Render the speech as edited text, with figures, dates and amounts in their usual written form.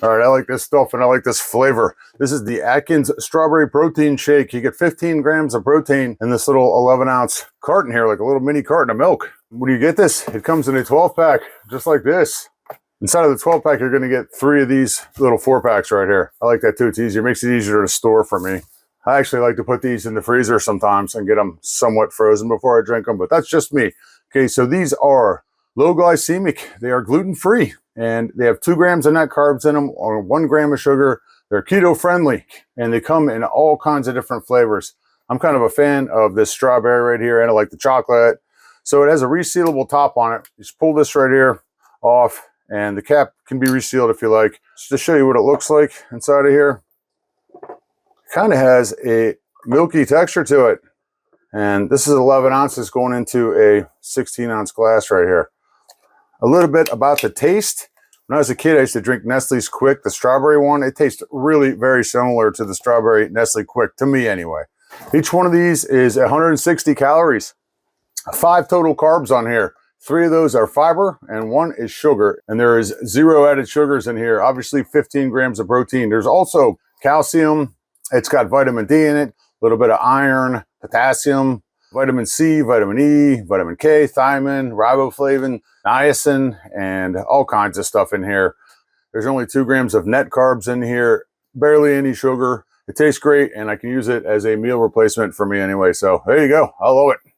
All right, I like this stuff and I like this flavor. This is the Atkins Strawberry Protein Shake. You get 15 grams of protein in this little 11-ounce carton here, like a little mini carton of milk. When you get this, it comes in a 12-pack, just like this. Inside of the 12-pack, you're gonna get 3 of these little 4-packs right here. I like that too, it's easier, it makes it easier to store for me. I actually like to put these in the freezer sometimes and get them somewhat frozen before I drink them, but that's just me. Okay, so these are low glycemic, they are gluten-free, and they have 2 grams of net carbs in them or 1 gram of sugar. They're keto friendly, and they come in all kinds of different flavors. I'm kind of a fan of this strawberry right here, and I like the chocolate. So it has a resealable top on it. You just pull this right here off, and the cap can be resealed if you like. Just to show you what it looks like inside of here. It kind of has a milky texture to it. And this is 11 ounces going into a 16-ounce glass right here. A little bit about the taste. When I was a kid, I used to drink Nestle's Quick, the strawberry one. It tastes really very similar to the strawberry Nestle Quick, to me anyway. Each one of these is 160 calories. 5 total carbs on here. 3 of those are fiber and 1 is sugar. And there is 0 added sugars in here. Obviously 15 grams of protein. There's also calcium. It's got vitamin D in it, a little bit of iron, potassium, vitamin C, vitamin E, vitamin K, thiamine, riboflavin, niacin, and all kinds of stuff in here. There's only 2 grams of net carbs in here, barely any sugar. It tastes great, and I can use it as a meal replacement for me anyway. So there you go. I love it.